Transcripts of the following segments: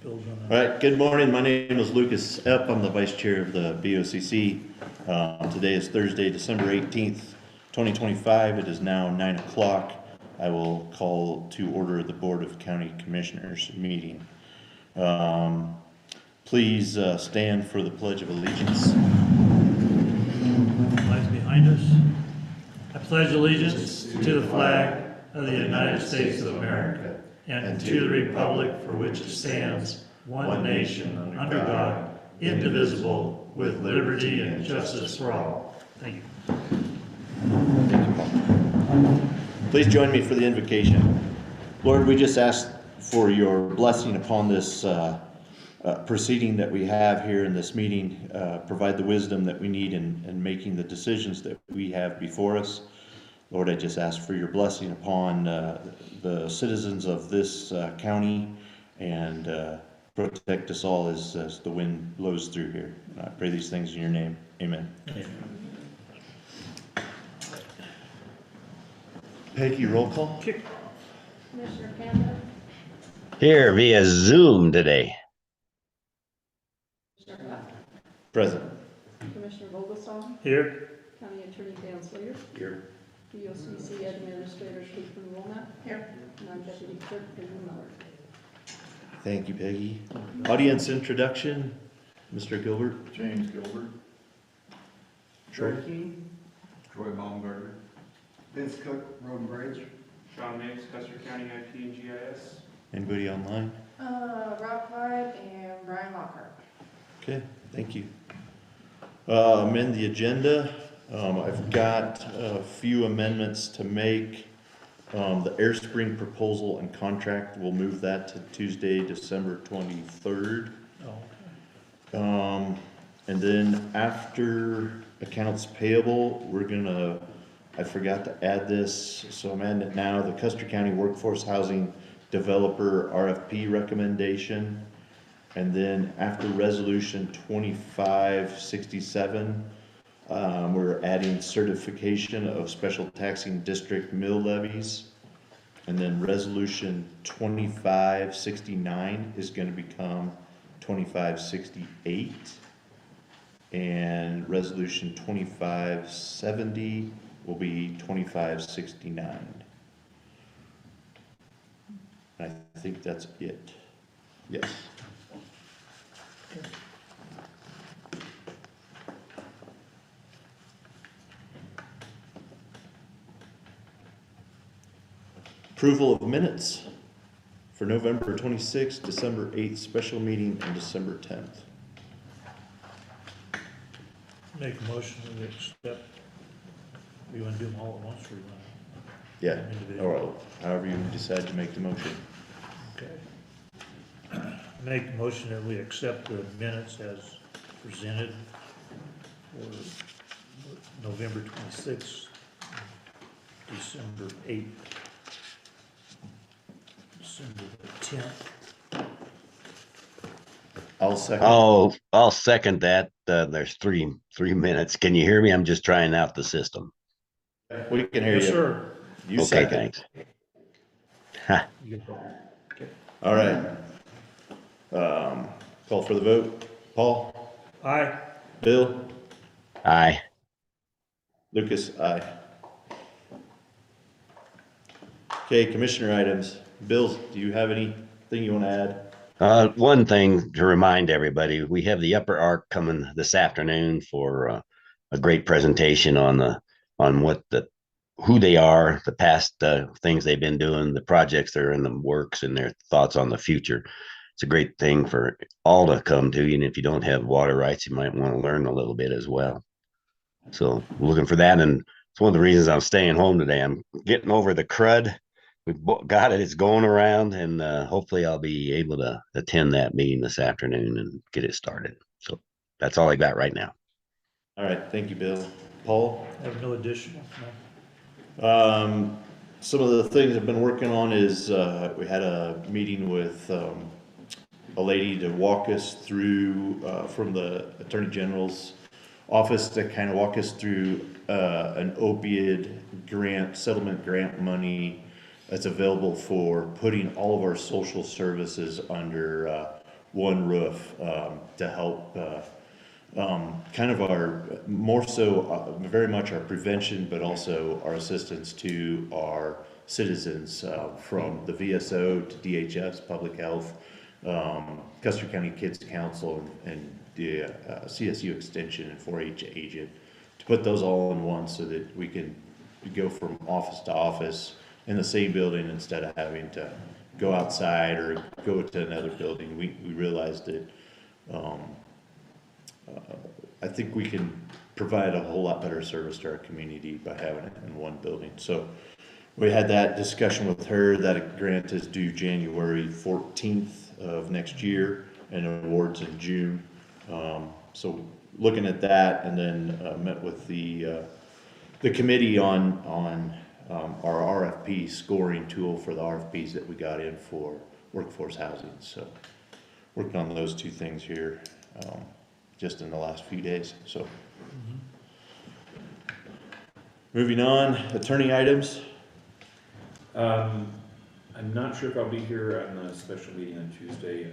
Bill's All gonna. right, good morning. My name is Lucas Epp. I'm the vice chair of the BOCC. Today is Thursday, December 18th, 2025. It is now 9 o'clock. I will call to order the Board of County Commissioners meeting. Please stand for the Pledge of Allegiance. Flags behind us. I pledge allegiance to the flag of the United States of America and to the republic for which it stands, one nation, under God, indivisible, with liberty and justice for all. Thank you. Please join me for the invocation. Lord, we just ask for your blessing upon this proceeding that we have here in this meeting. Provide the wisdom that we need in making the decisions that we have before us. Lord, I just ask for your blessing upon the citizens of this county and protect us all as the wind blows through here. I pray these things in your name. Amen. Amen. Peggy, roll call. Kick. Commissioner Campbell, Here via Zoom today. Commissioner Huff, Present. Commissioner Vogelsong, Here. County Attorney Dan Slater, Here. BOCC Administrator Caitlin Womack, here, and I'm Deputy Clerk Peggy Miller. Thank you, Peggy. Audience introduction, Mr. Gilbert. James Gilbert. Troy. Troy Baumgartner. Vince Cook, Road and Bridge. Sean Mapes, Custer County IP and GIS. Anybody online? Rob Clyde and Brian Lockhart. Okay, thank you. Amend the agenda. I've got a few amendments to make. The Airspring proposal and contract, we'll move that to Tuesday, December 23rd. Oh, And then after accounts payable, I forgot to add this, so I'm adding it now, the Custer County Workforce Housing Developer RFP recommendation. And then after resolution 2567, we're adding certification of special taxing district mill levies. And then resolution 2569 is gonna become 2568. And resolution 2570 will be 2569. I think that's it. Yes. Approval of minutes for November 26th, December 8th, special meeting, and December 10th. make a motion to accept. You want to do them all at once or you want Yeah, Individual. or however you decide to make the motion. to? Okay. Make a motion that we accept the minutes as presented for November 26th, December 8th, December the 10th. I'll second. I'll second that. There's three minutes. Can you hear me? I'm just trying out the system. We can hear you. Yes, sir. You Okay, second. thanks. Ha. You get that. All right. Call for the vote. Paul? Aye. Bill? Aye. Lucas? Aye. Okay, commissioner items. Bill, do you have anything you want to add? One thing to remind everybody, we have the Upper Arc coming this afternoon for a great presentation on who they are, the past things they've been doing, the projects that are in the works, and their thoughts on the future. It's a great thing for all to come to, and if you don't have water rights, you might want to learn a little bit as well. So looking for that, and it's one of the reasons I'm staying home today. I'm getting over the crud. We've got it. It's going around, and hopefully I'll be able to attend that meeting this afternoon and get it started. So that's all I got right now. All right, thank you, Bill. Paul? I have no additional, no. Some of the things I've been working on is we had a meeting with a lady to walk us through from the Attorney General's office to kind of walk us through an opioid grant, settlement grant money that's available for putting all of our social services under one roof, to help, kind of our, more so, very much our prevention, but also our assistance to our citizens, from the VSO to DHS, Public Health, Custer County Kids Council, and the CSU Extension and 4-H agent, to put those all in one so that we can go from office to office in the same building instead of having to go outside or go to another building. We realized that I think we can provide a whole lot better service to our community by having it in one building. So we had that discussion with her. That grant is due January 14th of next year and awards in June. So looking at that, and then met with the committee on our RFP scoring tool for the RFPs that we got in for workforce housing. So working on those two things here just in the last few days. So moving on, attorney items. I'm not sure if I'll be here on the special meeting on Tuesday.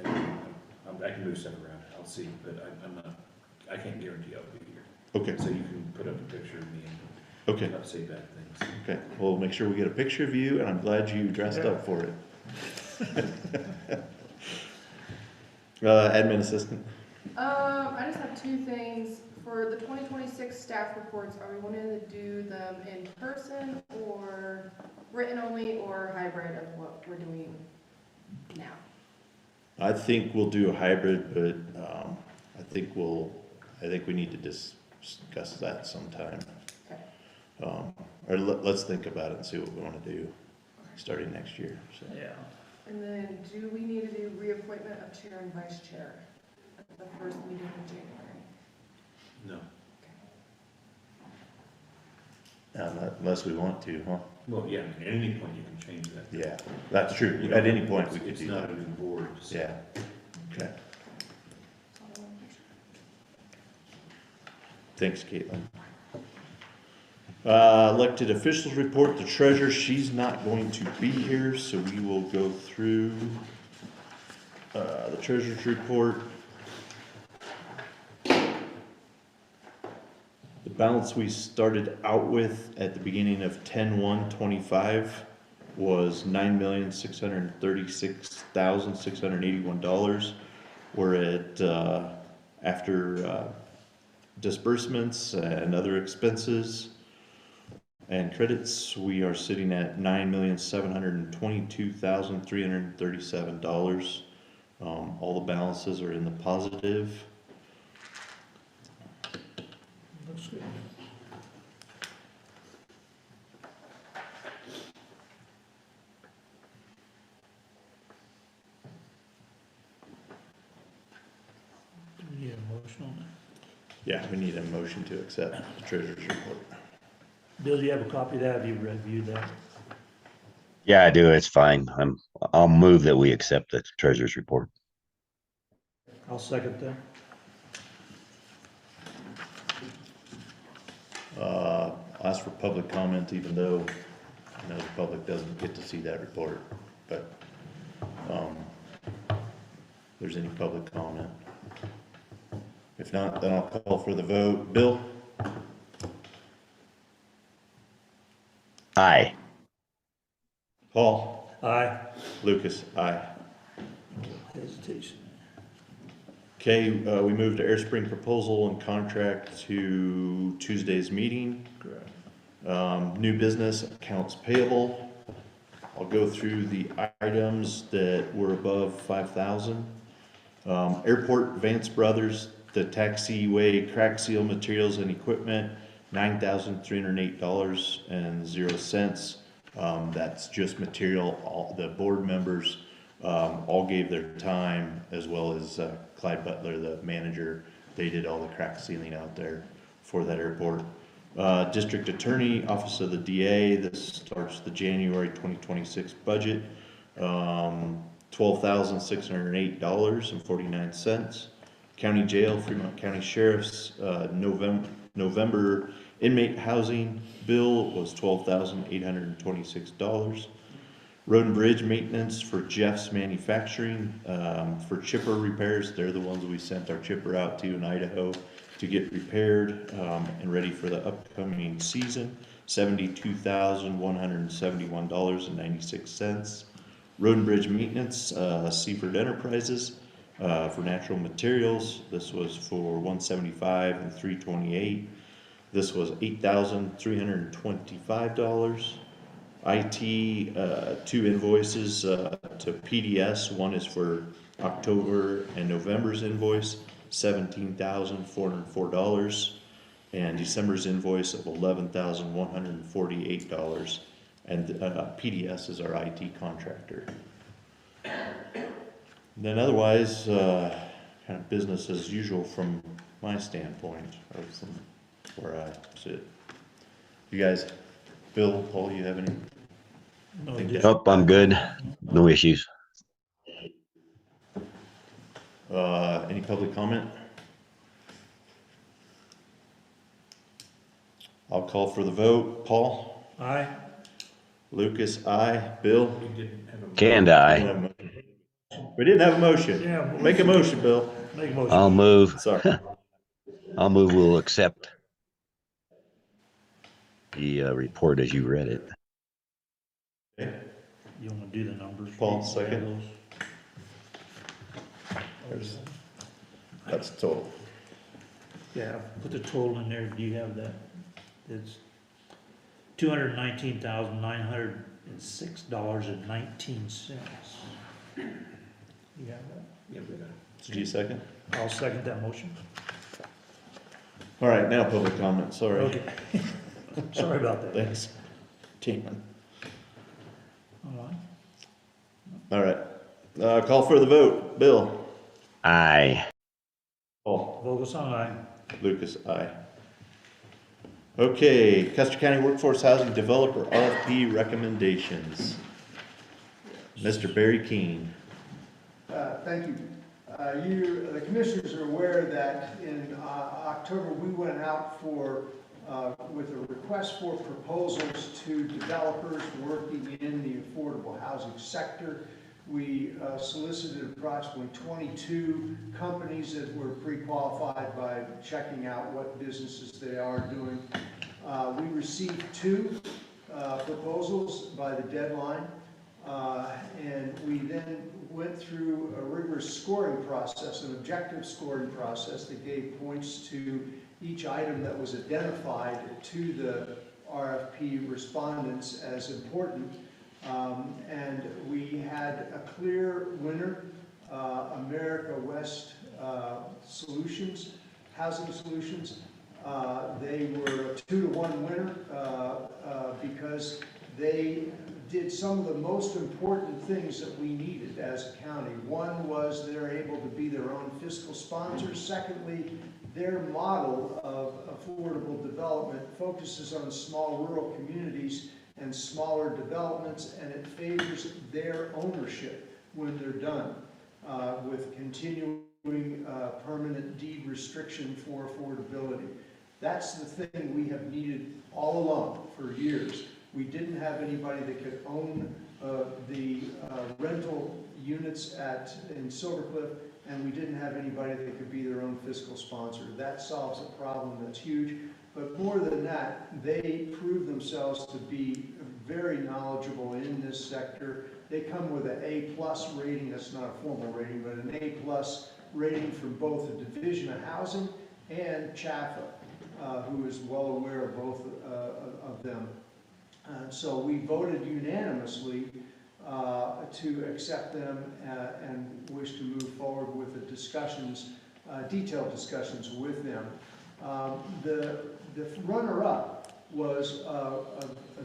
I can move stuff around, I'll see, but I can't guarantee I'll be here. Okay, So you can put up a picture of me okay, and not say bad things. okay. We'll make sure we get a picture of you, and I'm glad you dressed up for it. Admin assistant. I just have two things. For the 2026 staff reports, are we wanting to do them in person or written only or hybrid of what we're doing now? I think we'll do a hybrid, but I think we need to discuss that sometime. Okay. Or let's think about it and see what we want to do starting next year. So. Yeah. And then do we need to do reappointment of chair and vice chair at the first meeting in January? No. Unless we want to, huh? Well, yeah, at any point you can change that. Yeah, that's true. You know, At any point we could it's do not that. a new board. So. Yeah. Okay. Thanks, Caitlin. Elected officials report, the treasurer, she's not going to be here, so we will go through the treasurer's report. The balance we started out with at the beginning of 10/1/25 was $9,636,681. We're at, after disbursements and other expenses and credits, we are sitting at $9,722,337. All the balances are in the positive. Looks good. Do we need a motion on that? Yeah, we need a motion to accept the treasurer's report. Bill, do you have a copy of that? Have you reviewed that? Yeah, I do. It's fine. I'll move that we accept the treasurer's report. I'll second that. I'll ask for public comment, even though I know the public doesn't get to see that report, but if there's any public comment. If not, then I'll call for the vote. Bill? Aye. Paul? Aye. Lucas? Aye. Hesitation. Okay, we moved to Airspring proposal and contract to Tuesday's meeting. Correct. New business accounts payable. I'll go through the items that were above 5,000. Airport Vance Brothers, the taxiway crack seal materials and equipment, $9,308.00. That's just material. All the board members all gave their time, as well as Clyde Butler, the manager. They did all the crack sealing out there for that airport. District Attorney, Office of the DA, this starts the January 2026 budget, $12,608.49. County Jail, Fremont County Sheriff's November inmate housing bill was $12,826. Road and bridge maintenance for Jeff's Manufacturing, for chipper repairs. They're the ones we sent our chipper out to in Idaho to get repaired, and ready for the upcoming season. $72,171.96. Road and bridge maintenance, Seaford Enterprises, for natural materials. This was for $175 and $328. This was $8,325. IT, two invoices to PDS. One is for October and November's invoice, $17,404, and December's invoice of $11,148. And PDS is our IT contractor. Then otherwise, kind of business as usual from my standpoint, or from where I sit. You guys, Bill, Paul, you have any? No, Think just- Nope, I'm good. No issues. Any public comment? I'll call for the vote. Paul? Aye. Lucas, aye. Bill? We didn't have a. Can I? We didn't have a motion. Yeah. Make a motion, Bill. Make a motion. I'll move. Sorry. I'll move. We'll accept the report as you read it. Okay. You wanna do the numbers? Paul, second. Those? That's total. Yeah, put the total in there, do you have that? It's $219,906.19. You have that? Yeah, we got it. Did you second? I'll second that motion. All right, now public comment, sorry. Okay. Sorry about that. Thanks. Team. All right. All right, call for the vote. Bill? Aye. Paul? Vogelsong, aye. Lucas, aye. Okay, Custer County Workforce Housing Developer RFP recommendations. Mr. Barry Keene. Thank you. The commissioners are aware that in October, we went out with a request for proposals to developers working in the affordable housing sector. We solicited approximately 22 companies that were pre-qualified by checking out what businesses they are doing. We received 2 proposals by the deadline, and we then went through a rigorous scoring process, an objective scoring process that gave points to each item that was identified to the RFP respondents as important. And we had a clear winner, America West Solutions, Housing Solutions. They were a 2-to-1 winner because they did some of the most important things that we needed as a county. One was they're able to be their own fiscal sponsors. Secondly, their model of affordable development focuses on small rural communities and smaller developments, and it favors their ownership when they're done, with continuing permanent deed restriction for affordability. That's the thing we have needed all along for years. We didn't have anybody that could own the rental units in Silver Cliff, and we didn't have anybody that could be their own fiscal sponsor. That solves a problem that's huge. But more than that, they prove themselves to be very knowledgeable in this sector. They come with an A+ rating. That's not a formal rating, but an A+ rating from both the Division of Housing and CHAFA, who is well aware of both of them. So we voted unanimously to accept them and wish to move forward with the discussions, detailed discussions with them. The runner-up was a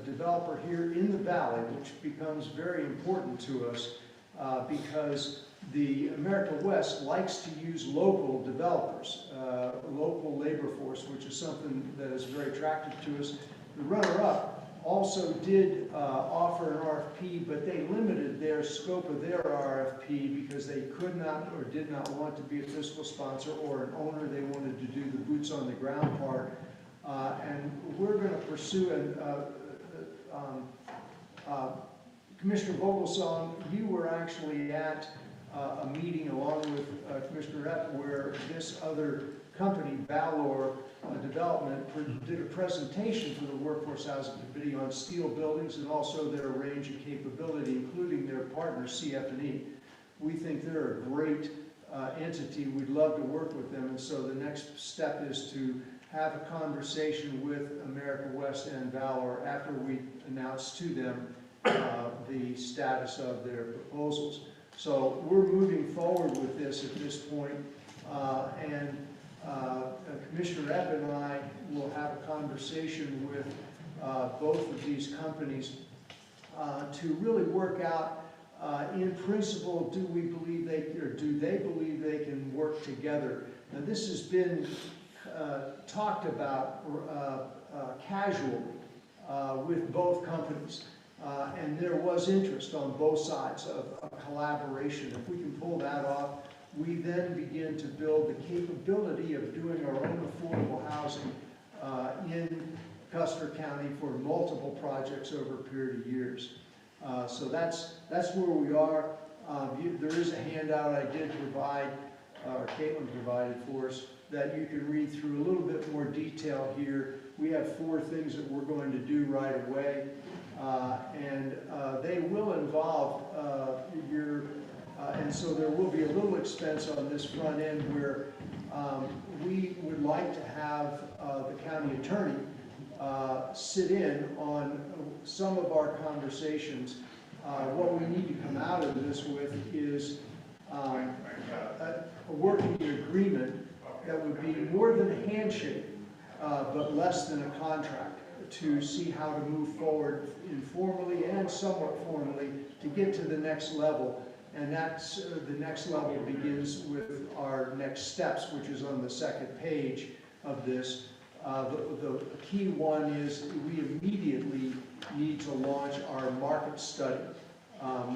developer here in the valley, which becomes very important to us because the America West likes to use local developers, local labor force, which is something that is very attractive to us. The runner-up also did offer an RFP, but they limited their scope of their RFP because they could not or did not want to be a fiscal sponsor or an owner. They wanted to do the boots on the ground part. And we're going to pursue Commissioner Vogelsong, you were actually at a meeting along with Commissioner Epp where this other company, Valor Development, did a presentation for the Workforce Housing Committee on steel buildings and also their range of capability, including their partner, CF&E. We think they're a great entity. We'd love to work with them, and so the next step is to have a conversation with America West and Valor after we announce to them the status of their proposals. So we're moving forward with this at this point, and Commissioner Epp and I will have a conversation with both of these companies to really work out, in principle, do we believe do they believe they can work together? Now, this has been talked about casually with both companies, and there was interest on both sides of a collaboration. If we can pull that off, we then begin to build the capability of doing our own affordable housing in Custer County for multiple projects over a period of years. So that's where we are. There is a handout I did provide, or Caitlin provided for us, that you can read through a little bit more detail here. We have 4 things that we're going to do right away, and they will involve and so there will be a little expense on this front end where we would like to have the county attorney sit in on some of our conversations. What we need to come out of this with is a working agreement that would be more than a handshake, but less than a contract, to see how to move forward informally and somewhat formally to get to the next level. And that's the next level begins with our next steps, which is on the second page of this. The key one is we immediately need to launch our market study.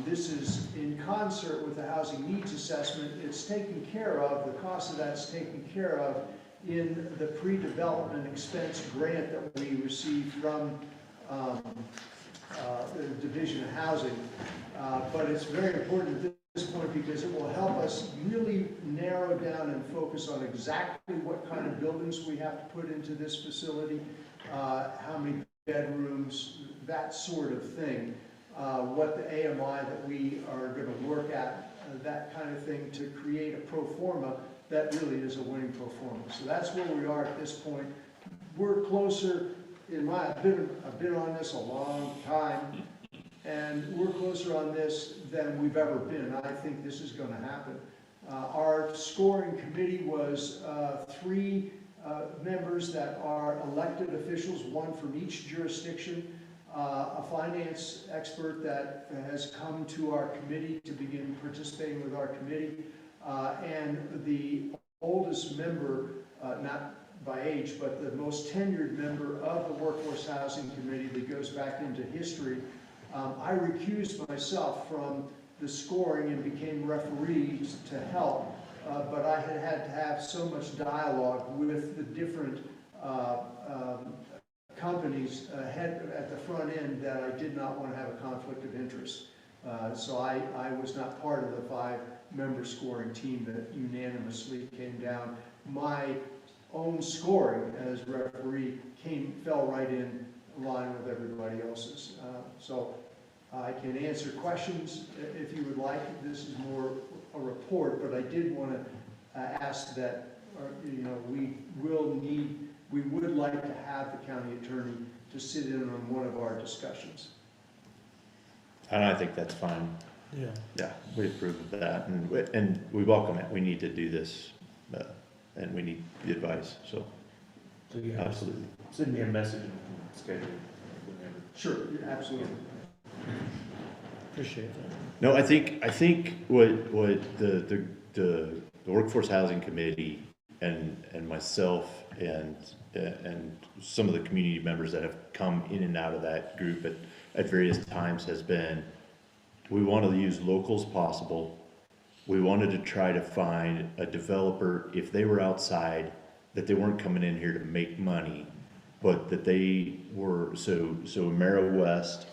This is in concert with the housing needs assessment. It's taken care of, the cost of that's taken care of in the pre-development expense grant that we received from the Division of Housing. But it's very important at this point because it will help us really narrow down and focus on exactly what kind of buildings we have to put into this facility, how many bedrooms, that sort of thing. What the AMI that we are going to work at, that kind of thing, to create a pro forma that really is a winning pro forma. So that's where we are at this point. We're closer, I've been on this a long time, and we're closer on this than we've ever been. I think this is going to happen. Our scoring committee was 3 members that are elected officials, 1 from each jurisdiction, a finance expert that has come to our committee to begin participating with our committee, and the oldest member, not by age, but the most tenured member of the Workforce Housing Committee that goes back into history. I recused myself from the scoring and became referee to help, but I had to have so much dialogue with the different companies at the front end that I did not want to have a conflict of interest. So I was not part of the 5-member scoring team that unanimously came down. My own scoring as referee fell right in line with everybody else's. So I can answer questions if you would like. This is more a report, but I did want to ask that we would like to have the county attorney to sit in on one of our discussions. And I think that's fine. Yeah. Yeah, we approve of that, and we welcome it. We need to do this, and we need the advice, so yeah, absolutely. send me a message and we can schedule whenever. Sure, absolutely. Appreciate that. No, I think what the Workforce Housing Committee and myself and some of the community members that have come in and out of that group at various times has been, we wanted to use local as possible. We wanted to try to find a developer, if they were outside, that they weren't coming in here to make money, but that they were, so America West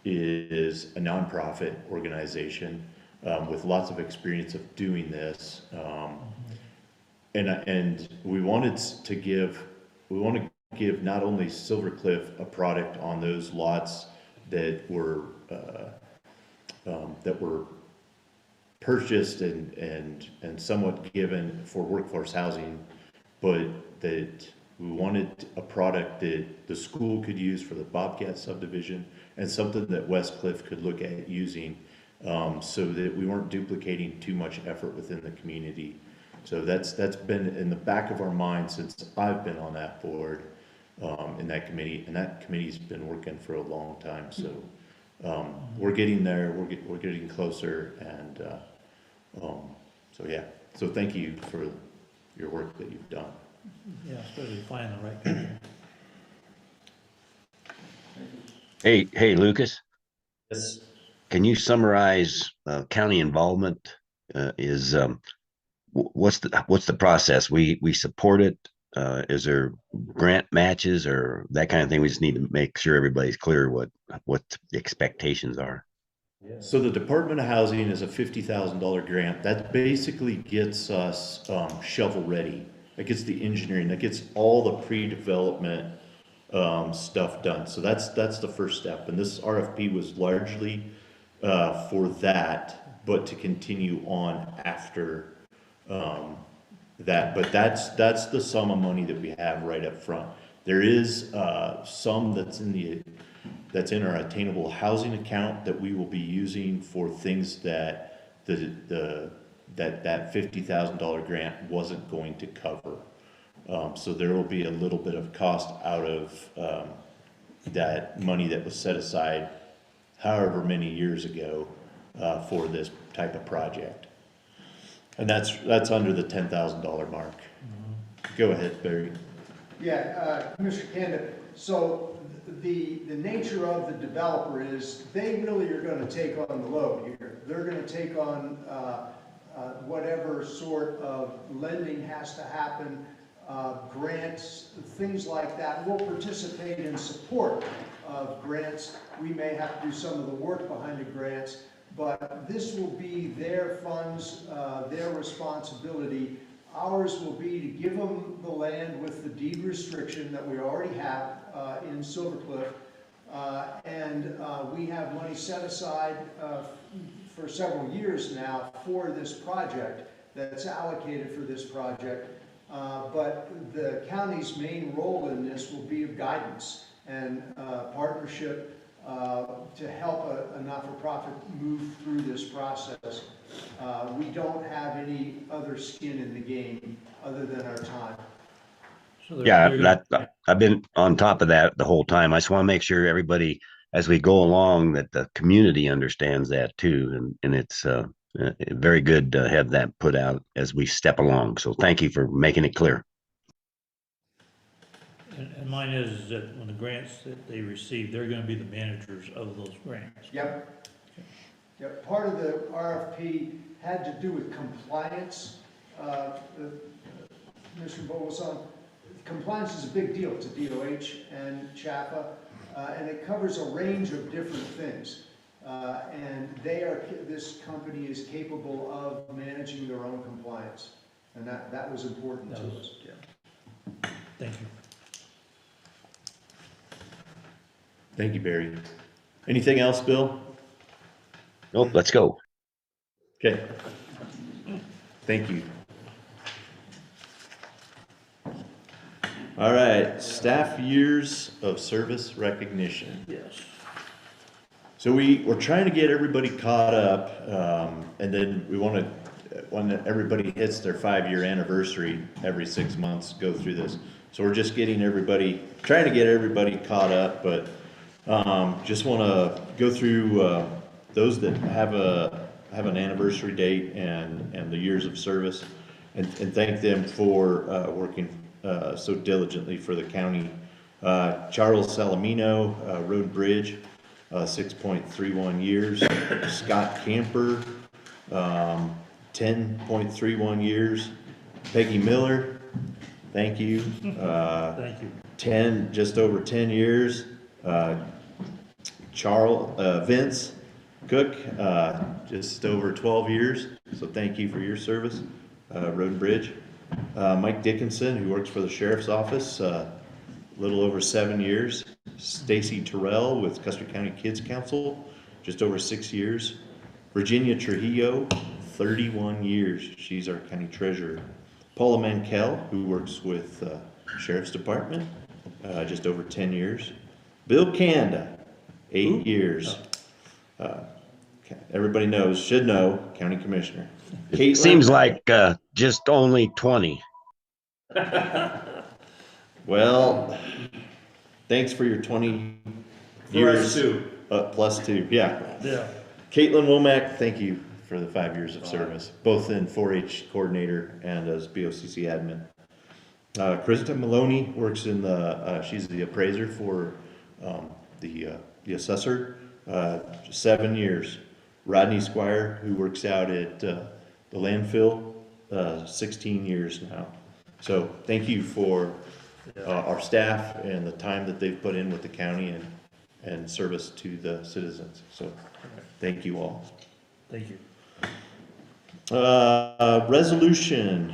is a nonprofit organization with lots of experience of doing this. And we wanted to give, we want to give not only Silver Cliff a product on those lots that were purchased and somewhat given for workforce housing, but that we wanted a product that the school could use for the Bobcat subdivision and something that West Cliff could look at using, so that we weren't duplicating too much effort within the community. So that's been in the back of our mind since I've been on that board, in that committee, and that committee's been working for a long time. So we're getting there, we're getting closer, and so yeah. So thank you for your work that you've done. Yeah, especially finding the right people. Hey, Lucas, Yes. can you summarize county involvement? What's the process? We support it. Is there grant matches or that kind of thing? We just need to make sure everybody's clear what the expectations are. So the Department of Housing is a $50,000 grant. That basically gets us shovel ready. That gets the engineering, that gets all the pre-development stuff done. So that's the first step. And this RFP was largely for that, but to continue on after that. But that's the sum of money that we have right up front. There is some that's in our attainable housing account that we will be using for things that that $50,000 grant wasn't going to cover. So there will be a little bit of cost out of that money that was set aside however many years ago for this type of project. And that's under the $10,000 mark. Go ahead, Barry. Yeah, Commissioner Kanda, so the nature of the developer is they really are going to take on the load here. They're going to take on whatever sort of lending has to happen, grants, things like that. We'll participate in support of grants. We may have to do some of the work behind the grants, but this will be their funds, their responsibility. Ours will be to give them the land with the deed restriction that we already have in Silver Cliff, and we have money set aside for several years now for this project that's allocated for this project. But the county's main role in this will be of guidance and partnership to help a not-for-profit move through this process. We don't have any other skin in the game other than our time. So Yeah, I've been on top of that the whole time. I just want to make sure everybody, as we go along, that the community understands that too. And it's very good to have that put out as we step along. So thank you for making it clear. And mine is that when the grants that they receive, they're gonna be the managers of those grants. Yep. Yep. Part of the RFP had to do with compliance. Mr. Bogason, compliance is a big deal to DOH and CHAPA, and it covers a range of different things. And this company is capable of managing their own compliance, and that was important to us. Yeah. Thank you. Thank you, Barry. Anything else, Bill? Nope, let's go. Okay. Thank you. All right, staff years of service recognition. Yes. So we're trying to get everybody caught up, and then we want to, when everybody hits their 5-year anniversary every 6 months, go through this. So we're just trying to get everybody caught up, but just want to go through those that have an anniversary date and the years of service, and thank them for working so diligently for the county. Charles Salamino, Road and Bridge, 6.31 years. Scott Camper, 10.31 years. Peggy Miller, thank you. Thank you. Just over 10 years. Vince Cook, just over 12 years, so thank you for your service, Road and Bridge. Mike Dickinson, who works for the Sheriff's Office, a little over 7 years. Stacy Terrell with Custer County Kids Council, just over 6 years. Virginia Trujillo, 31 years. She's our county treasurer. Paula Mankell, who works with Sheriff's Department, just over 10 years. Bill Kanda, 8 years. Everybody knows, should know, county commissioner. It seems like just only 20. Well, thanks for your 20 years. Plus two, yeah. Yeah. Caitlin Womack, thank you for the 5 years of service, both in 4-H coordinator and as BOCC admin. Krista Maloney works in she's the appraiser for the assessor, 7 years. Rodney Squire, who works out at the landfill, 16 years now. So thank you for our staff and the time that they've put in with the county and service to the citizens. So thank you all. Thank you. Resolution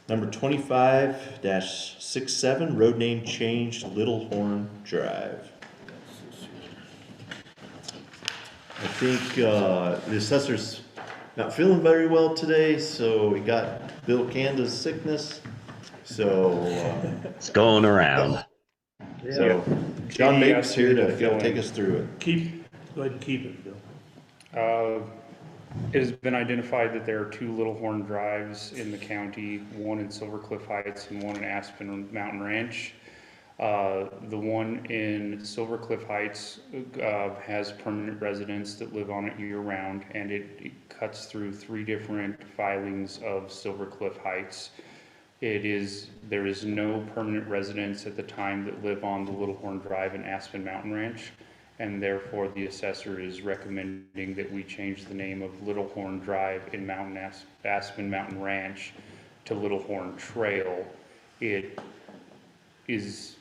number 25-67, road name change, Little Horn Drive. I think the assessor's not feeling very well today, so we got Bill Canda's sickness. So It's going around. so John Mapes here to take us through it. Go ahead and keep it, Bill. It has been identified that there are 2 Little Horn Drives in the county, one in Silver Cliff Heights and one in Aspen Mountain Ranch. The one in Silver Cliff Heights has permanent residents that live on it year-round, and it cuts through 3 different filings of Silver Cliff Heights. There is no permanent residents at the time that live on the Little Horn Drive and Aspen Mountain Ranch, and therefore the assessor is recommending that we change the name of Little Horn Drive in Aspen Mountain Ranch to Little Horn Trail. It is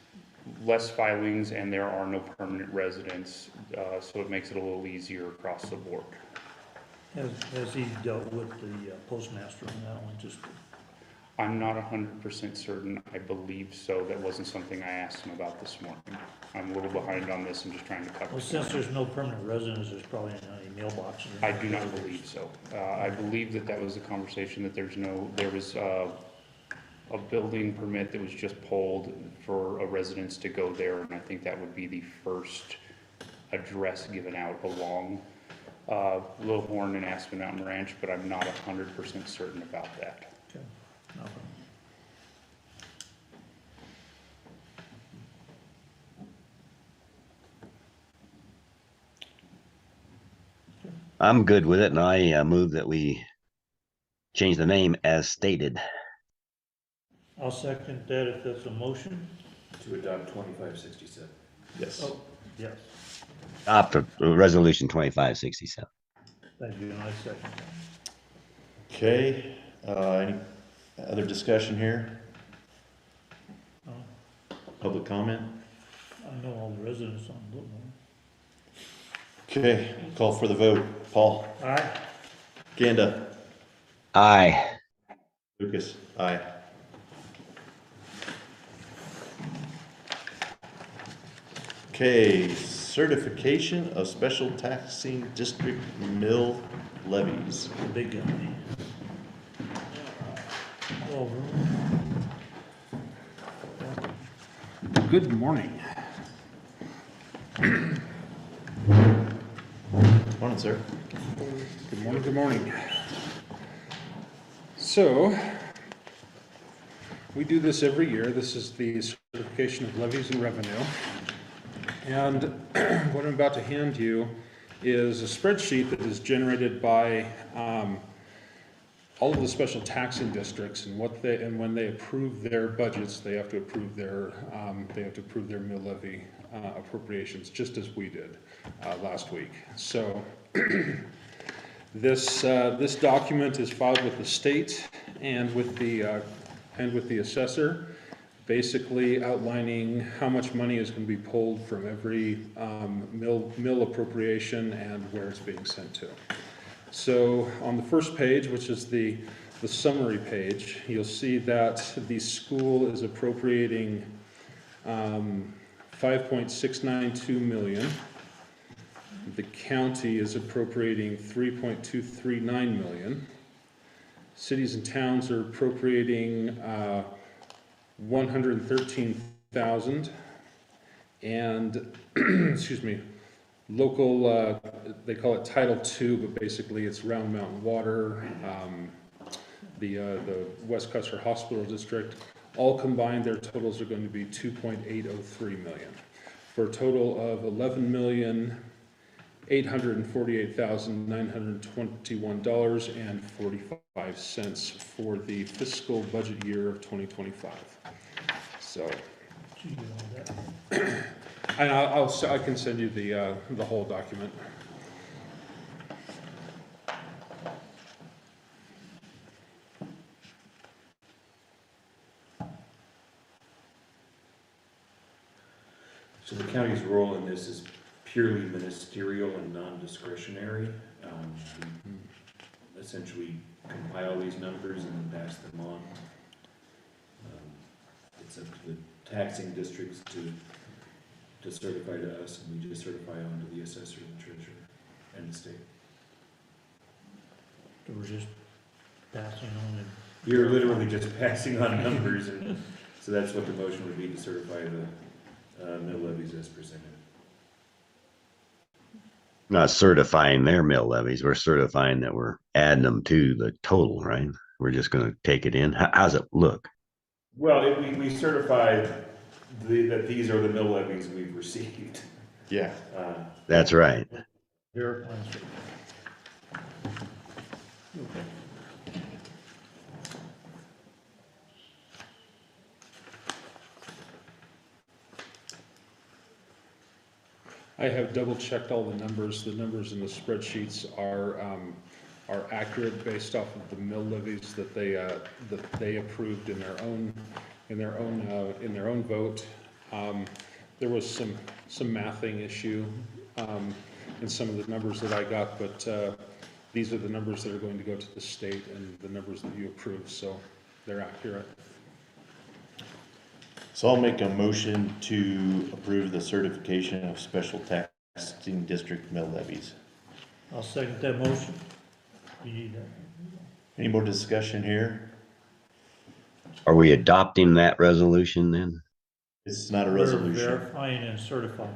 less filings and there are no permanent residents, so it makes it a little easier across the board. Has he dealt with the postmaster on that one? I'm not 100% certain. I believe so. That wasn't something I asked him about this morning. I'm a little behind on this. I'm just trying to cover. Well, since there's no permanent residents, there's probably not any mailboxes. I do not believe so. I believe that was a conversation that there was a building permit that was just pulled for a residence to go there, and I think that would be the first address given out along Little Horn and Aspen Mountain Ranch, but I'm not 100% certain about that. Okay. No problem. I'm good with it, and I move that we change the name as stated. I'll second that if that's a motion. To adopt 2567. Yes. Oh, yes. Adopt resolution 2567. Thank you, and I second that. Okay, any other discussion here? Public comment? I know all the residents on Little Horn. Okay, call for the vote. Paul? Aye. Ganda? Aye. Lucas? Aye. Okay, certification of special taxing district mill levies. The big guy. Over. Good morning. Morning, sir. Good morning, good morning. So, we do this every year. This is the certification of levies and revenue. And what I'm about to hand you is a spreadsheet that is generated by all of the special taxing districts, and when they approve their budgets, they have to approve their mill levy appropriations, just as we did last week. So this document is filed with the state and with the assessor. basically outlining how much money is going to be pulled from every mill appropriation and where it's being sent to. So on the first page, which is the summary page, you'll see that the school is appropriating 5.692 million. The county is appropriating 3.239 million. Cities and towns are appropriating 113,000, and excuse me, local, they call it Title II, but basically it's Round Mountain Water, the West Custer Hospital District. All combined, their totals are going to be 2.803 million, for a total of $11,848,921.45 for the fiscal budget year of 2025. So, and I can send you the whole document. So the county's role in this is purely ministerial and non-discretionary. We essentially compile these numbers and then pass them on. It's up to the taxing districts to certify to us, and we just certify on to the assessor and the treasurer and the state. So we're just passing on and. You're literally just passing on numbers, and so that's what the motion would be, to certify the mill levies as presented. Not certifying their mill levies, we're certifying that we're adding them to the total, right? We're just gonna take it in. How's it look? Well, we certify that these are the mill levies we've received. Yeah. That's right. Verifying. I have double checked all the numbers. The numbers in the spreadsheets are accurate based off of the mill levies that they approved in their own vote. There was some mathing issue in some of the numbers that I got, but these are the numbers that are going to go to the state and the numbers that you approved, so they're accurate. So I'll make a motion to approve the certification of special taxing district mill levies. I'll second that motion. You need that. Any more discussion here? Are we adopting that resolution then? It's not a We're resolution. verifying and certifying.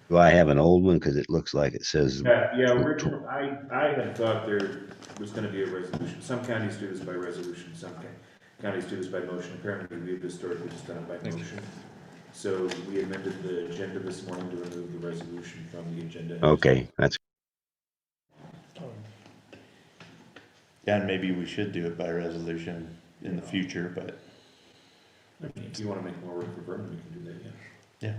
Do I have an old one? Because it looks like it says, Yeah, originally, I had thought there was gonna be a resolution. Some counties do this by resolution, some counties do this by motion. Apparently, we've historically just done it by motion. So we amended the agenda this morning to remove the resolution from the agenda. okay, that's, Yeah, and maybe we should do it by resolution in the future, but If you wanna make more work for Vernon, we can do that, yeah.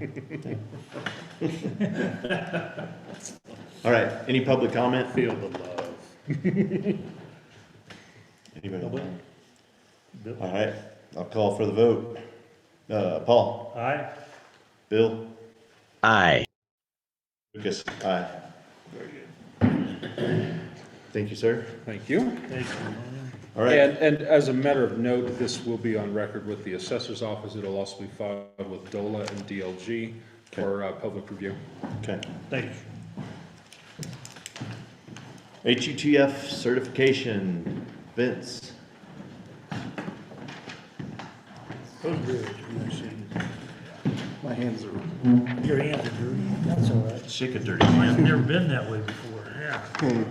all right, any public comment? Feel the love. Anybody? Bill? All right, I'll call for the vote. Paul? Aye. Bill? aye. Lucas? Aye. Very good. Thank you, sir. Thank you. Thank you. All right. And as a matter of note, this will be on record with the assessor's office. It'll also be filed with DOLA and DLG for public review. Okay. Thank you. HUTF certification, Vince. Those good. My hands are, Your hands are dirty. That's all right. Shake a dirty I've hand. never been that way before. Yeah. okay,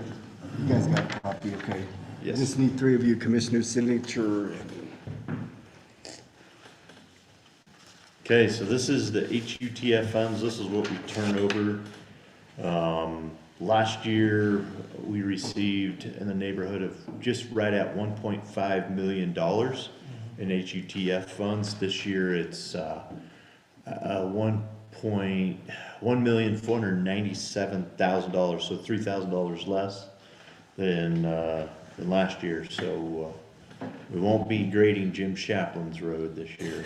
you guys got a copy, okay? Yes. Just need 3 of you commissioners' signature. Okay, so this is the HUTF funds. This is what we turn over. Last year, we received in the neighborhood of just right at $1.5 million in HUTF funds. This year, it's $1,497,000, so $3,000 less than last year. So We won't be grading Jim Chaplin's road this year.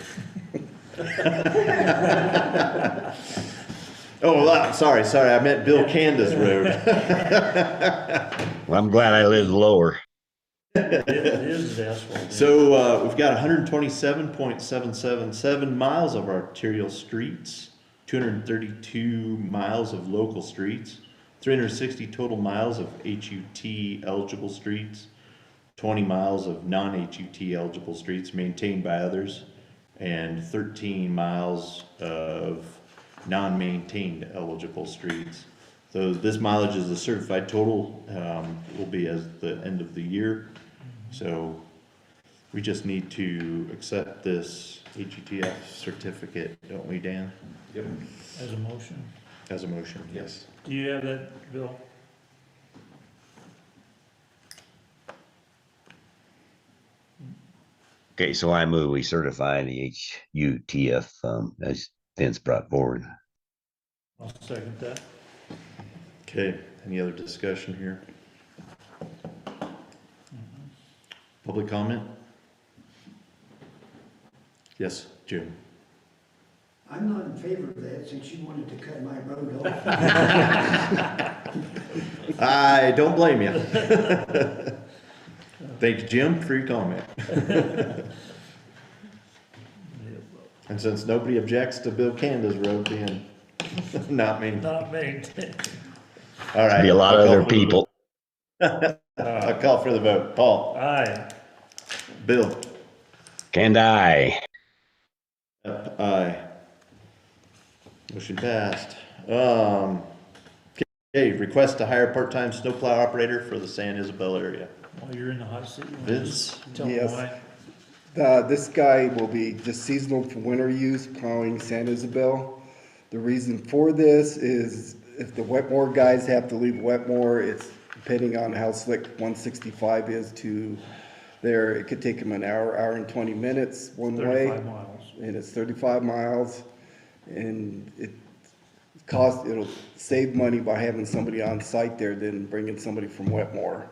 Oh, sorry, I meant Bill Canda's road. Well, I'm glad I lived lower. It is asphalt. So, we've got 127.777 miles of arterial streets, 232 miles of local streets, 360 total miles of HUT eligible streets, 20 miles of non-HUT eligible streets maintained by others, and 13 miles of non-maintained eligible streets. So this mileage is the certified total, will be as the end of the year. So we just need to accept this HUTF certificate, don't we, Dan? Yep. As a motion. As a motion, yes. Do you have that, Bill? Okay, so I move we certify the HUTF, as Vince brought forward. I'll second that. Okay, any other discussion here? Public comment? Yes, Jim. I'm not in favor of that since you wanted to cut my road off. I don't blame you. Thank you, Jim, for your comment. And since nobody objects to Bill Canda's road being not maintained. Not maintained. All right. Be a lot of I'll call other for the people. vote. I'll call for the vote. Paul, Aye. Bill, Can I? aye. Motion passed. Okay, request to hire part-time snowplow operator for the San Isabel area. While you're in the hot seat, you want Vince? to tell me Yes. why? This guy will be just seasonal for winter use, plowing San Isabel. The reason for this is if the Wetmore guys have to leave Wetmore, it's depending on how slick 165 is to there. It could take them an hour, hour and 20 minutes one way. 35 miles. And it's 35 miles. And it'll save money by having somebody on site there than bringing somebody from Wetmore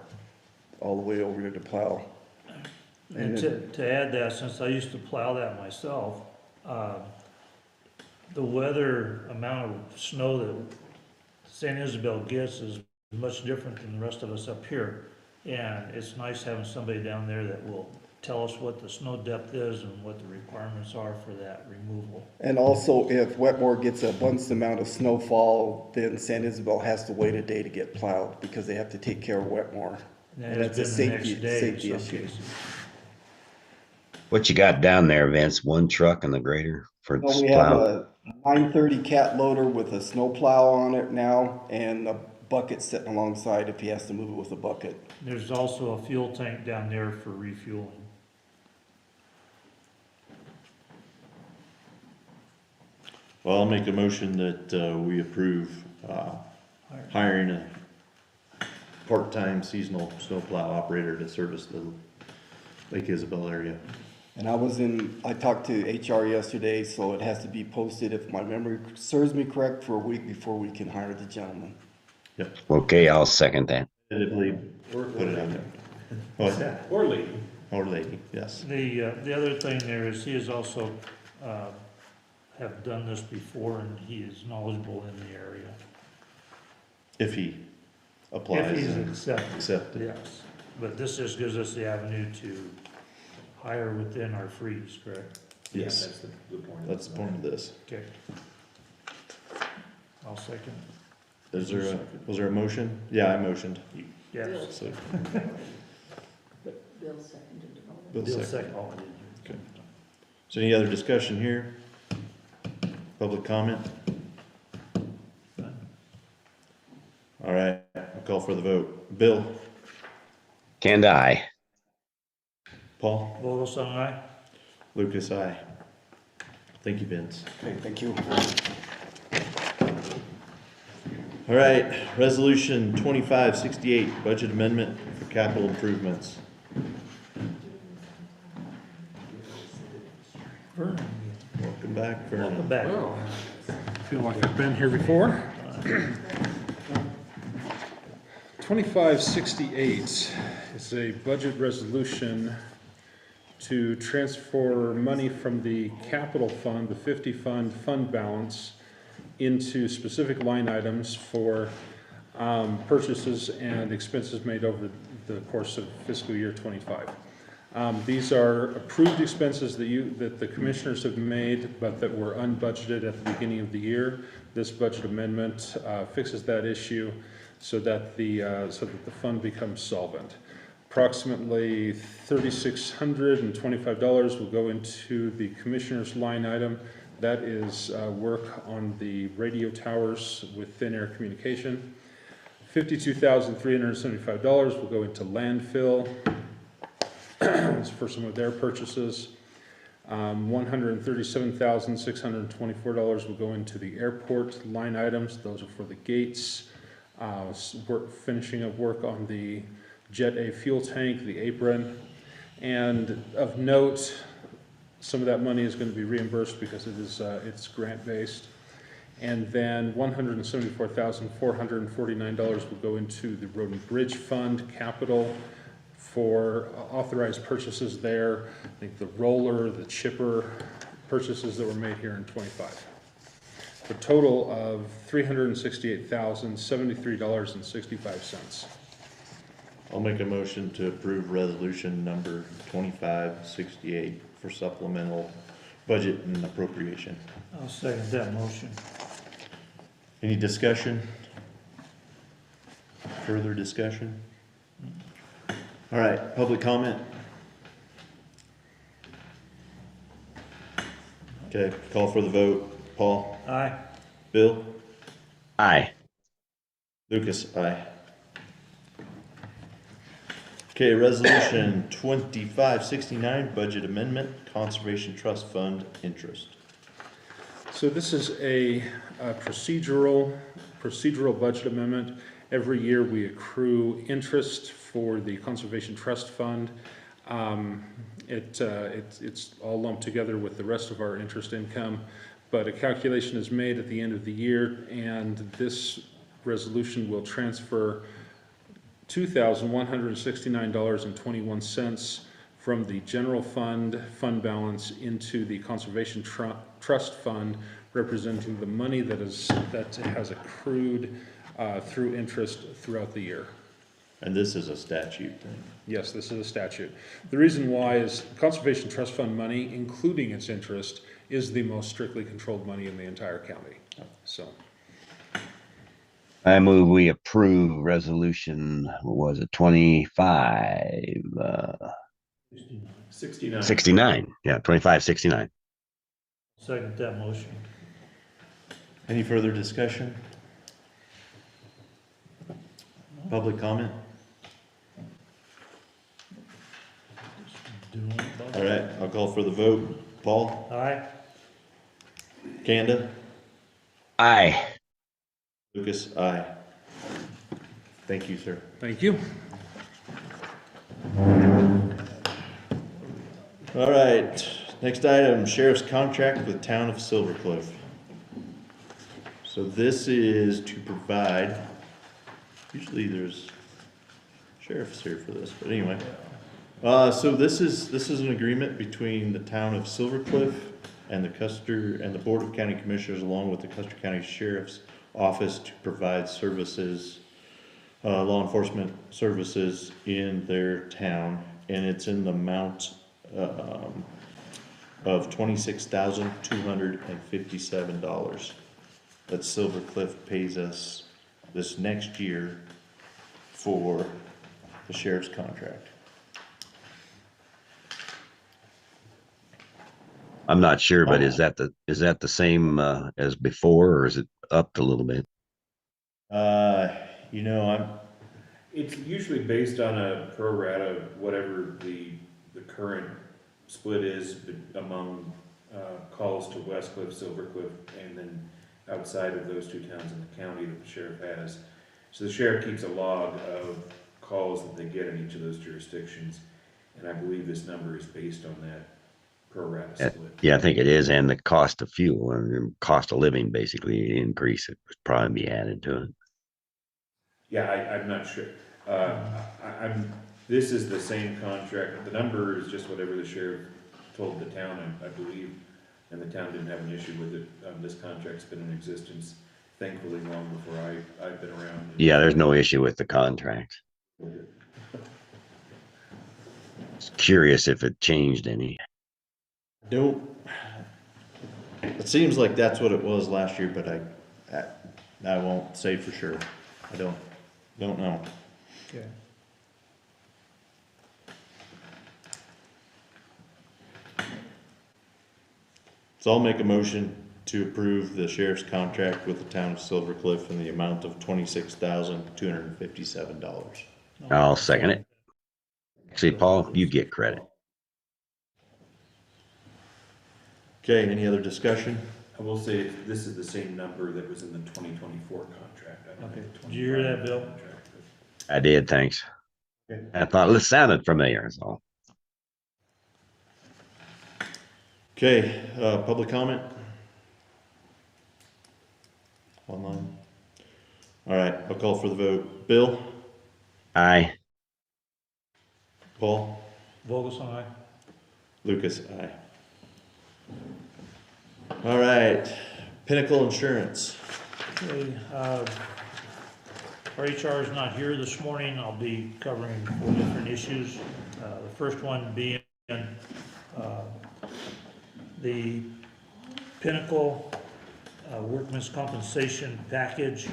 all the way over here to plow. And to add that, since I used to plow that myself, the weather amount of snow that San Isabel gets is much different than the rest of us up here. And it's nice having somebody down there that will tell us what the snow depth is and what the requirements are for that removal. And also, if Wetmore gets a bunch amount of snowfall, then San Isabel has to wait a day to get plowed because they have to take care of Wetmore. And that's a it's been the next safety day in some issue. cases. What you got down there, Vince? One truck and the grader for Well, we have plow? a 930 cat loader with a snow plow on it now and a bucket sitting alongside if he has to move it with a bucket. There's also a fuel tank down there for refueling. Well, I'll make a motion that we approve hiring a part-time seasonal snowplow operator to service the Lake Isabel area. And I talked to HR yesterday, so it has to be posted, if my memory serves me correct, for a week before we can hire the gentleman. Yep. Okay, I'll second that. Tentatively put it on there. What? Or lady. Or lady, yes. The other thing there is he is also, have done this before and he is knowledgeable in the area. If he applies. If he's and accepted, accepted. yes. But this just gives us the avenue to hire within our freeze, correct? Yes, That's the point. that's the point of this. Okay. I'll second. Was there a motion? Yeah, I motioned. Yes. So, But Bill seconded it. Bill Bill seconded. second. Oh, I did. Okay. So any other discussion here? Public comment? All right, I'll call for the vote. Bill? Can I? Paul? Vogelsong, aye? Lucas, aye. Thank you, Vince. Okay, thank you. All right, resolution 2568, budget amendment for capital improvements. Vernon. Welcome back, Welcome Vernon. back. Well, I feel like I've been here before. 2568 is a budget resolution to transfer money from the capital fund, the 50 fund balance, into specific line items for purchases and expenses made over the course of fiscal year '25. These are approved expenses that the commissioners have made, but that were unbudgeted at the beginning of the year. This budget amendment fixes that issue so that the fund becomes solvent. Approximately $3,625 will go into the commissioner's line item. That is work on the radio towers with thin air communication. $52,375 will go into landfill for some of their purchases. $137,624 will go into the airport line items. Those are for the gates. Finishing of work on the Jet A fuel tank, the apron. And of note, some of that money is going to be reimbursed because it's grant-based. And then $174,449 will go into the Road and Bridge Fund capital for authorized purchases there. I think the roller, the chipper purchases that were made here in '25. For a total of $368,073.65. I'll make a motion to approve resolution number 2568 for supplemental budget and appropriation. I'll second that motion. Any discussion? Further discussion? All right, public comment. Okay, call for the vote. Paul? Aye. Bill? Aye. Lucas? Aye. Okay, resolution 2569, budget amendment, Conservation Trust Fund interest. So this is a procedural budget amendment. Every year we accrue interest for the Conservation Trust Fund. It's all lumped together with the rest of our interest income, but a calculation is made at the end of the year, and this resolution will transfer $2,169.21 from the general fund balance into the Conservation Trust Fund, representing the money that has accrued through interest throughout the year. And this is a statute thing. Yes, this is a statute. The reason why is Conservation Trust Fund money, including its interest, is the most strictly controlled money in the entire county. So I move we approve resolution, what was it, 25, 69. 69. Yeah, 2569. Second that motion. Any further discussion? Public comment? All right, I'll call for the vote. Paul? Aye. Kanda? Aye. Lucas? Aye. Thank you, sir. thank you. All right, next item, sheriff's contract with town of Silver Cliff. So this is to provide, usually there's sheriffs here for this, but anyway. So this is an agreement between the town of Silver Cliff and the Custer and the Board of County Commissioners, along with the Custer County Sheriff's Office, to provide services, law enforcement services in their town, and it's in the amount of $26,257 that Silver Cliff pays us this next year for the sheriff's contract. I'm not sure, but is that the same as before, or is it upped a little bit? It's usually based on a pro rata, whatever the current split is among calls to West Cliff, Silver Cliff, and then outside of those two towns in the county that the sheriff has. So the sheriff keeps a log of calls that they get in each of those jurisdictions, and I believe this number is based on that pro rata split. Yeah, I think it is, and the cost of fuel and cost of living basically increase. It would probably be added to it. Yeah, I'm not sure. This is the same contract, the number is just whatever the sheriff told the town, I believe, and the town didn't have an issue with it. This contract's been in existence thankfully long before I've been around. Yeah, there's no issue with the contract. Just curious if it changed any. Don't, it seems like that's what it was last year, but I won't say for sure. I don't know. Okay. So I'll make a motion to approve the sheriff's contract with the town of Silver Cliff in the amount of $26,257. I'll second it. Actually, Paul, you get credit. Okay, any other discussion? I will say, this is the same number that was in the 2024 contract. I don't Okay. have the Did you hear that, 25 Bill? contract, but- I did, thanks. Okay. I thought it sounded familiar, so. Okay, public comment? Online? All right, I'll call for the vote. Bill? Aye. Paul? Vogelson, aye. Lucas, aye. All right, Pinnacle Insurance. Okay, our HR is not here this morning. I'll be covering 4 different issues. The first one being the Pinnacle workman's compensation package.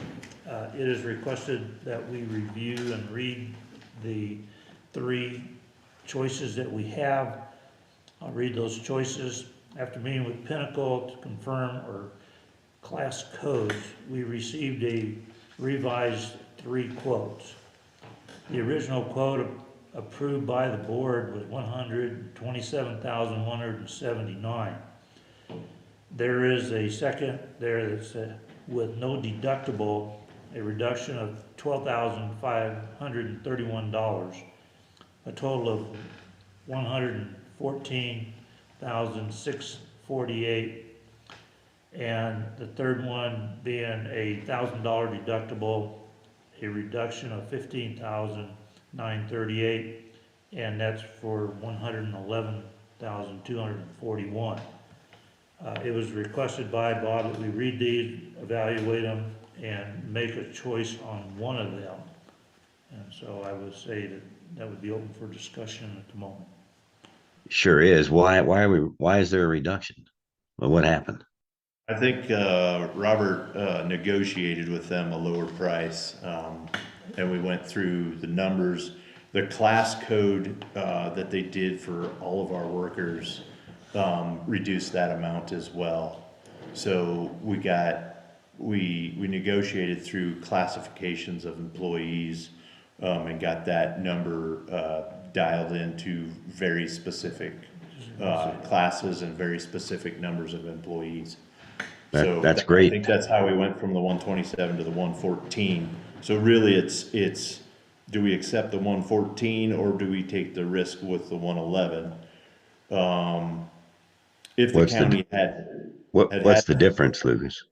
It is requested that we review and read the 3 choices that we have. I'll read those choices. After meeting with Pinnacle to confirm our class codes, we received a revised 3 quotes. The original quote approved by the board was $127,179. There is a second there that's with no deductible, a reduction of $12,531, a total of $114,648, and the third one being a $1,000 deductible, a reduction of $15,938, and that's for $111,241. It was requested by Bob that we read these, evaluate them, and make a choice on one of them. And so I would say that that would be open for discussion at the moment. Sure is. Why is there a reduction? Well, what happened? I think Robert negotiated with them a lower price, and we went through the numbers. The class code that they did for all of our workers reduced that amount as well. So we negotiated through classifications of employees and got that number dialed into very specific classes and very specific numbers of employees. So That's great. I think that's how we went from the 127 to the 114. So really it's, do we accept the 114 or do we take the risk with the 111? If the county had What's the difference, Lucas?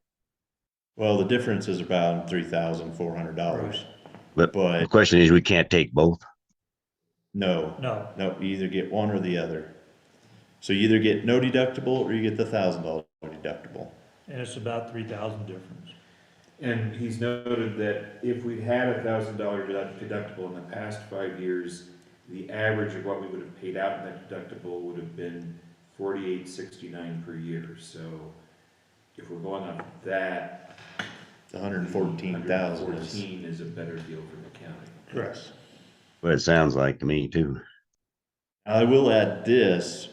well, the difference is about $3,400. But But the question is, we can't take both? no, No. you either get one or the other. So you either get no deductible or you get the $1,000 deductible. And it's about 3,000 difference. And he's noted that if we'd had $1,000 deductible in the past 5 years, the average of what we would have paid out in that deductible would have been $48.69 per year. So if we're going on that, The 114,000 114 is a better deal for the county. correct. What it sounds like to me too. I will add this,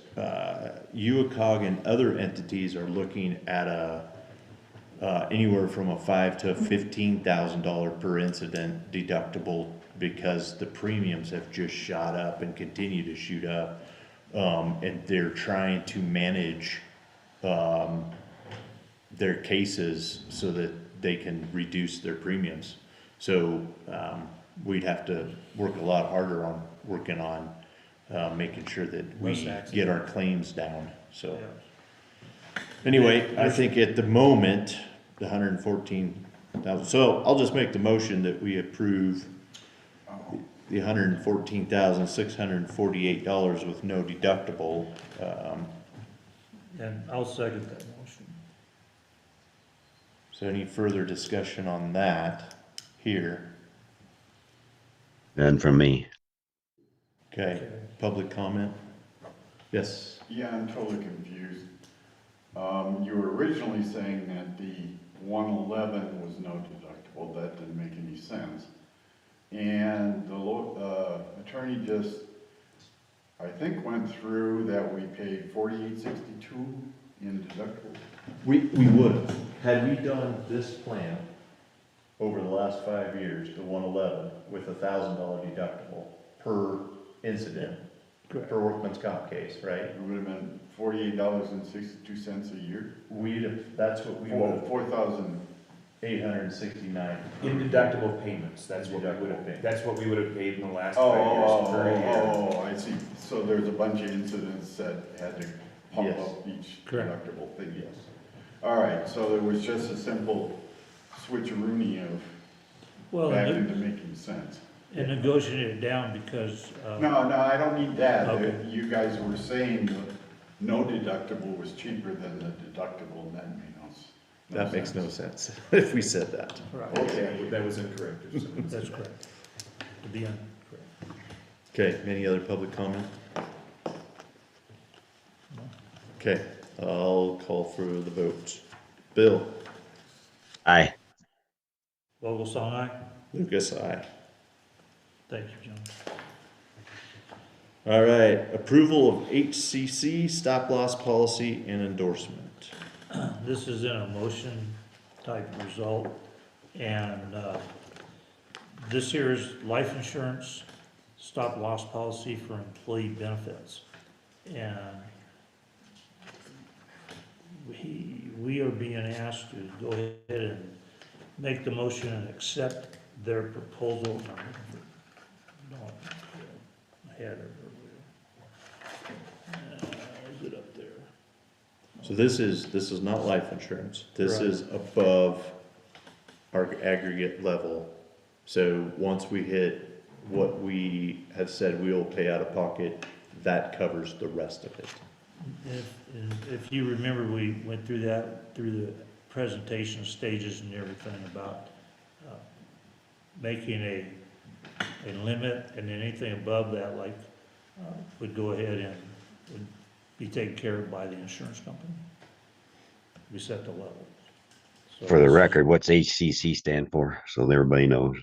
UACOG and other entities are looking at anywhere from a $5,000 to $15,000 per incident deductible because the premiums have just shot up and continue to shoot up. And they're trying to manage their cases so that they can reduce their premiums. So we'd have to work a lot harder on working on making sure that we get our claims down. So anyway, I think at the moment, the 114,000, so I'll just make the motion that we approve the $114,648 with no deductible. And I'll second that motion. So any further discussion on that here? None from me. Okay, public comment? Yes, Yeah, I'm totally confused. You were originally saying that the 111 was no deductible. That didn't make any sense. And the attorney just, I think, went through that we paid $48.62 in deductible. we would have. Had we done this plan over the last 5 years, the 111, with $1,000 deductible per incident, Correct. per workman's comp case, right? It would have been $48.62 a year. We'd have, that's what we would have, 869. In deductible payments, that's what we would have paid. That's what we would have paid in the last 5 Oh, years per year. I see. So there's a bunch of incidents that had to pump Yes. up each Correct. deductible thing. Yes. All right, so there was just a simple switcheroony of Well, back and into making sense. negotiate it down because, No, I don't need that. Okay. You guys were saying that no deductible was cheaper than the deductible, and that made That makes no sense if we said that. right, Okay. That was incorrect. that's correct. To be incorrect. Okay, any other public comment? Okay, I'll call for the vote. Bill? Aye. Vogelsong, aye? Lucas, aye. Thank you, John. All right, approval of HCC stop loss policy and endorsement. This is in a motion type result, and this here is life insurance stop loss policy for employee benefits. And we are being asked to go ahead and make the motion and accept their proposal. No, I had it earlier. Is it up there? So this is not life insurance. This Right. is above our aggregate level. So once we hit what we have said we will pay out of pocket, that covers the rest of it. If you remember, we went through that, through the presentation stages and everything about making a limit, and anything above that, like, would go ahead and would be taken care of by the insurance company. We set the level. So For the record, what's HCC stand for? So everybody knows.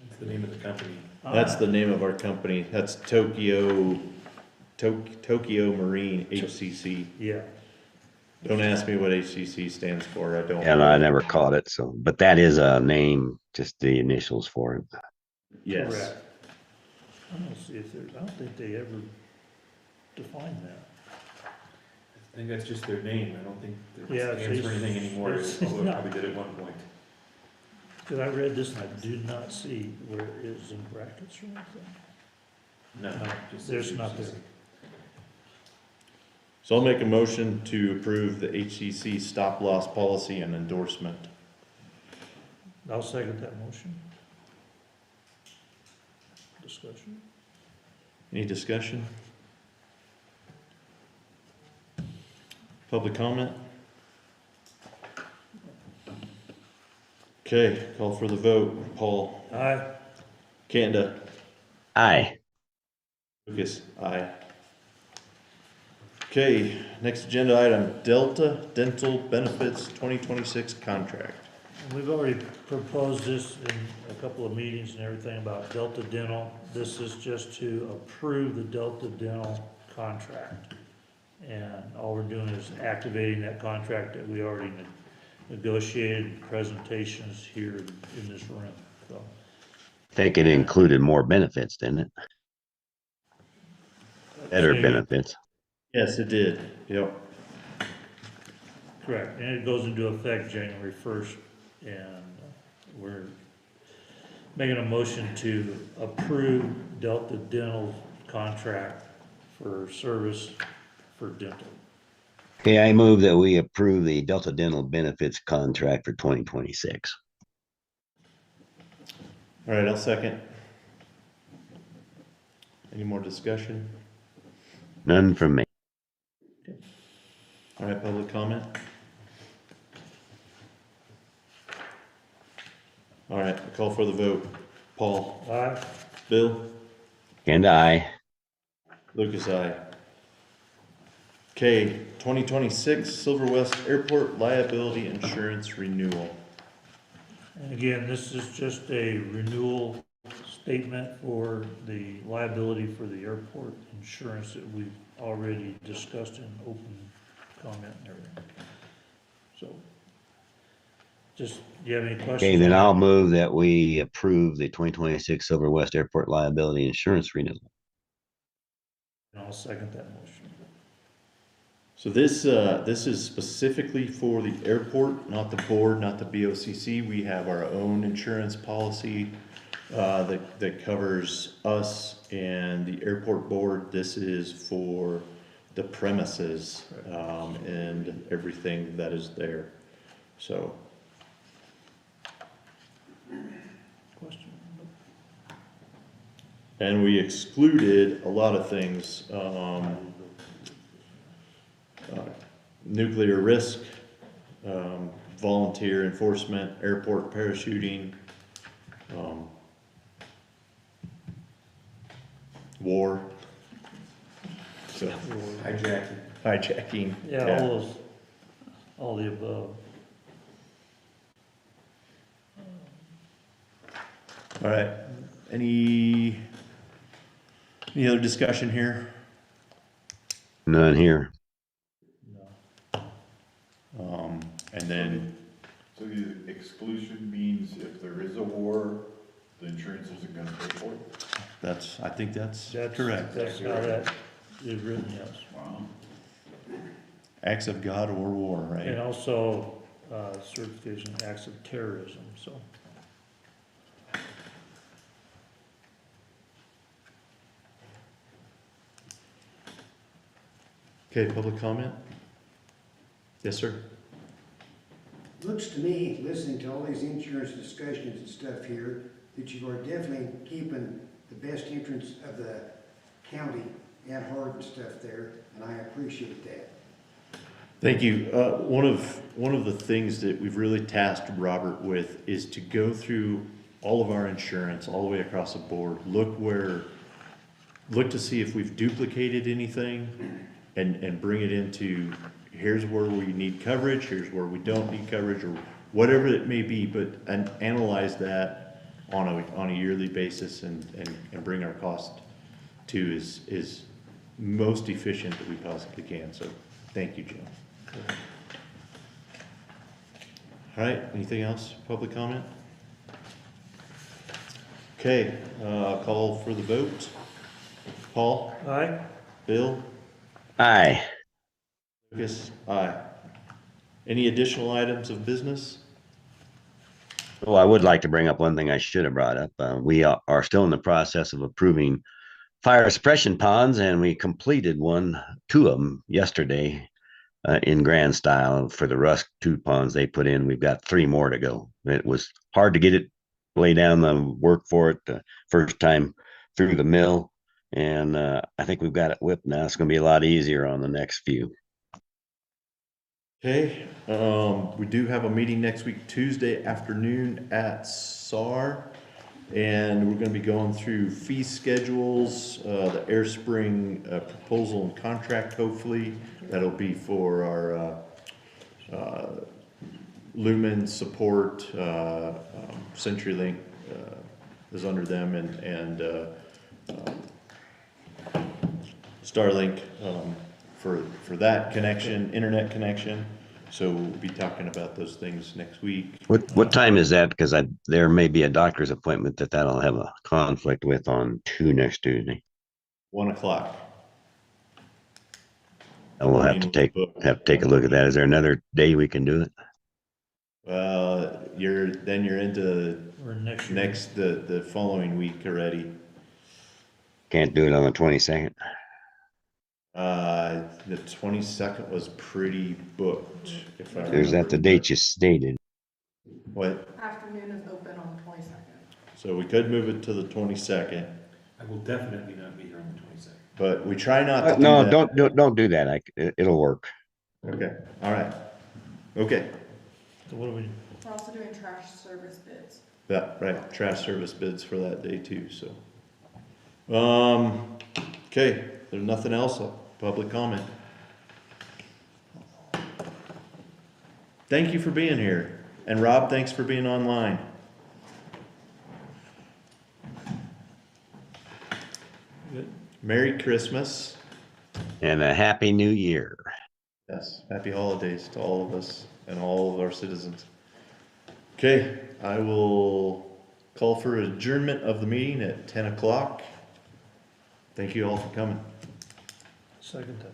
That's the name of the company. That's the name of our company. That's Tokyo Marine, HCC. Yeah, Don't ask me what HCC stands for. I don't. And I never caught it. So, but that is a name, just the initials for it. Yes. correct. I don't see if there's, I don't think they ever defined that. I think that's just their name. I don't think Yeah, that stands for anything anymore, it's although it not. probably did at one point. Because I read this and I do not see where it is in brackets or anything. No, No, just there's HCC. not there. So I'll make a motion to approve the HCC stop loss policy and endorsement. I'll second that motion. Discussion? Any discussion? Public comment? Okay, call for the vote. Paul? Aye. Kanda? Aye. Lucas? Aye. Okay, next agenda item, Delta Dental Benefits 2026 contract. And we've already proposed this in a couple of meetings and everything about Delta Dental. This is just to approve the Delta Dental contract. And all we're doing is activating that contract that we already negotiated, presentations here in this room, so. I think it included more benefits, didn't it? Better benefits. Yes, it did. Yep. Correct, and it goes into effect January 1st, and we're making a motion to approve Delta Dental's contract for service for dental. Okay, I move that we approve the Delta Dental benefits contract for 2026. All right, I'll second. Any more discussion? None from me. All right, public comment? All right, I call for the vote. Paul? Aye. Bill? And I, Lucas, aye. Okay, 2026 Silver West Airport Liability Insurance Renewal. And again, this is just a renewal statement for the liability for the airport insurance that we've already discussed in open comment and everything. So, just, do you have any questions? okay, then on I'll that? move that we approve the 2026 Silver West Airport Liability Insurance Renewal. And I'll second that motion. So this is specifically for the airport, not the board, not the BOCC. We have our own insurance policy that covers us and the airport board. This is for the premises and everything that is there. So. Question? And we excluded a lot of things, nuclear risk, volunteer enforcement, airport parachuting, war. So, hijacking. Yeah, all the above. All right, any other discussion here? None here. And then, So the exclusion means if there is a war, the insurance isn't gonna pay for it? I think that's That's correct. That's how that is written, yes. Wow. Acts of God or war, And right? also, certification acts of terrorism, so. Okay, public comment? Yes, sir. Looks to me, listening to all these insurance discussions and stuff here, that you are definitely keeping the best interests of the county at heart and stuff there, and I appreciate that. Thank you. One of the things that we've really tasked Robert with is to go through all of our insurance, all the way across the board, look to see if we've duplicated anything, and bring it into, here's where we need coverage, here's where we don't need coverage, or whatever it may be, but analyze that on a yearly basis and bring our cost to is most efficient that we possibly can. So thank you, Jim. All right, anything else? Public comment? Okay, call for the vote. Paul? Aye. Bill? Aye. Lucas? Aye. Any additional items of business? Well, I would like to bring up one thing I should have brought up. We are still in the process of approving fire suppression ponds, and we completed two of them yesterday in grand style for the Rusk 2 ponds they put in. We've got 3 more to go. It was hard to get it, lay down the work for it the first time through the mill, and I think we've got it whipped now. It's going to be a lot easier on the next few. Okay, we do have a meeting next week, Tuesday afternoon at SAR, and we're gonna be going through fee schedules, the AirSpring proposal and contract, hopefully. That'll be for our Lumen support, CenturyLink is under them, and Starlink, for that connection, internet connection. So we'll be talking about those things next week. What time is that? Because there may be a doctor's appointment that'll have a conflict with on next Tuesday. 1 o'clock. And we'll have to take a look at that. Is there another day we can do it? You're into Or next year. the following week already. Can't do it on the 22nd. The 22nd was pretty booked, if I remember. Is that the date you stated? What? Afternoon is open on the 22nd. So we could move it to the 22nd. I will definitely not be here on but we try not to do No, that. don't do that. It'll work. Okay, all right. Okay, So what do we, We're also doing trash service bids. yeah, right, trash service bids for that day too, so. Okay, there's nothing else, public comment. Thank you for being here, and Rob, thanks for being online. good? Merry Christmas. And a happy new year. Yes, happy holidays to all of us and all of our citizens. Okay, I will call for adjournment of the meeting at 10 o'clock. Thank you all for coming. Second time.